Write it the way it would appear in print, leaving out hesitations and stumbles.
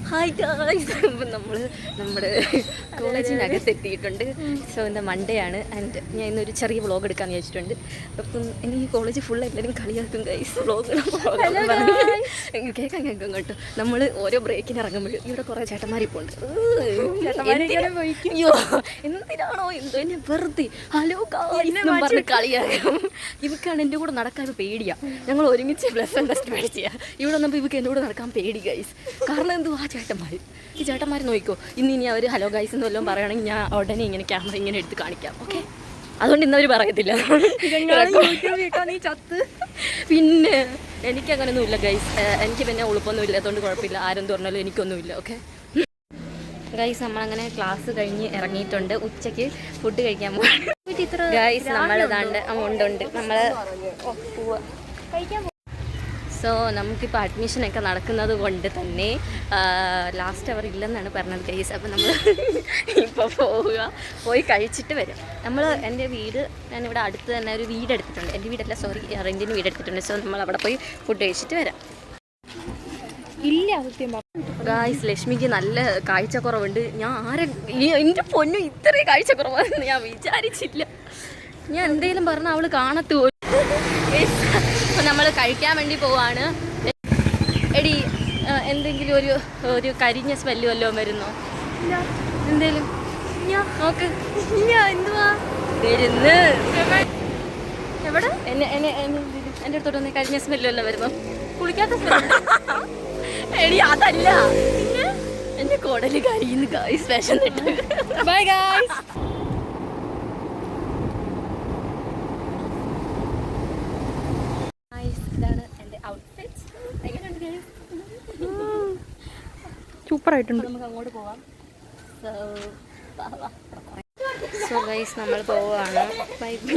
Hi guys, അപ്പം നമ്മൾ നമ്മുടെ കോളേജിനകത്ത് എത്തിയിട്ടുണ്ട്. സോ ഇന്ന് മൺഡേ ആണ് ആൻഡ് ഞാൻ ഇന്നൊരു ചെറിയ വ്ളോഗ് എടുക്കാമെന്ന് വിചാരിച്ചിട്ടുണ്ട്. അപ്പം എനിക്ക് കോളേജ് ഫുൾ എല്ലാവരും കളിയാക്കും ഗൈസ്, വ്ളോഗ് കേൾക്കാൻ കേട്ടോ. നമ്മൾ ഓരോ ബ്രേക്കിന് ഇറങ്ങുമ്പോഴും ഇവിടെ കുറേ ചേട്ടന്മാരിപ്പോൾ ഉണ്ട്. അയ്യോ എന്തിനാണോ എന്തോ എന്നെ വെറുതെ ഹലോ എന്നും പറഞ്ഞ് കളിയാക്കും. ഇവക്കാണ് എൻ്റെ കൂടെ നടക്കാൻ പേടിയാണ്. ഞങ്ങൾ ഒരുമിച്ച് പ്ലസ് വൺ ടെസ്റ്റ് പഠിച്ചാൽ ഇവിടെ വന്നപ്പോൾ ഇവക്ക് എൻ്റെ കൂടെ നടക്കാൻ പേടി ഗൈസ്. കാരണം എന്തുവാ ഈ ചേട്ടന്മാർ നോക്കിക്കോ, ഇനി അവർ ഹലോ ഗൈസ് എന്ന് വല്ലതും പറയുകയാണെങ്കിൽ ഞാൻ ഉടനെ ഇങ്ങനെ ക്യാമറ ഇങ്ങനെ എടുത്ത് കാണിക്കാം. ഓക്കെ, അതുകൊണ്ട് ഇന്നവർ പറയത്തില്ല. പിന്നെ എനിക്കങ്ങനൊന്നും ഇല്ല ഗൈസ്, എനിക്ക് പിന്നെ ഉളുപ്പൊന്നും ഇല്ല, അതുകൊണ്ട് കുഴപ്പമില്ല. ആരെന്ത് പറഞ്ഞാലും എനിക്കൊന്നുമില്ല. ഓക്കെ ഗൈസ്, നമ്മളങ്ങനെ ക്ലാസ് കഴിഞ്ഞ് ഇറങ്ങിയിട്ടുണ്ട്. ഉച്ചയ്ക്ക് ഫുഡ് കഴിക്കാൻ പോകും ഗൈസ്. നമ്മളിതാണ്ട് ഉണ്ട് നമ്മൾ കഴിക്കാൻ. സോ നമുക്കിപ്പോൾ അഡ്മിഷനൊക്കെ നടക്കുന്നത് കൊണ്ട് തന്നെ ലാസ്റ്റ് അവർ ഇല്ലെന്നാണ് പറഞ്ഞത് ഗൈസ്. അപ്പോൾ നമ്മൾ ഇപ്പോൾ പോയി കഴിച്ചിട്ട് വരും. എൻ്റെ വീട് ഞാനിവിടെ അടുത്ത് തന്നെ ഒരു വീട് എടുത്തിട്ടുണ്ട്. എൻ്റെ വീടല്ല, സോറി, റെൻറ്റിന് വീട് എടുത്തിട്ടുണ്ട്. സോ നമ്മൾ അവിടെ പോയി ഫുഡ് കഴിച്ചിട്ട് വരാം. ഇല്ല സത്യം ഗായ്സ്, ലക്ഷ്മിക്ക് നല്ല കാഴ്ചക്കുറവുണ്ട്. ഞാൻ എൻ്റെ പൊന്നു ഇത്രയും കാഴ്ചക്കുറവാണെന്ന് ഞാൻ വിചാരിച്ചില്ല. ഞാൻ എന്തെങ്കിലും പറഞ്ഞാൽ അവൾ കാണത്തു പോലും. അപ്പോൾ നമ്മൾ കഴിക്കാൻ വേണ്ടി പോവാണ്. എടി, എന്തെങ്കിലും ഒരു കരിഞ്ഞ സ്മെല്ല് വല്ലതും വരുന്നോ? എന്തേലും നോക്ക്. എന്തുവാ വരുന്ന്? എവിടെ? എൻ്റെ അടുത്തോട്ട് വന്ന് കരിഞ്ഞ സ്മെല്ല് വല്ലതും വരുന്നോ? കുളിക്കാത്ത സ്മെല്ല്? എടി അതല്ല, എൻ്റെ കുടല് കരിയുന്നു ഗായ്സ്, വിശന്നിട്ട്. Bye guys. ഇതാണ് എൻ്റെ ഔട്ട്ഫിറ്റ്. എങ്ങനെയുണ്ട് ഗൈസ്? സൂപ്പറായിട്ടുണ്ട്. നമുക്ക് അങ്ങോട്ട് പോവാം. സോ ഗൈസ്, നമ്മൾ പോവാണ്. Bye bye.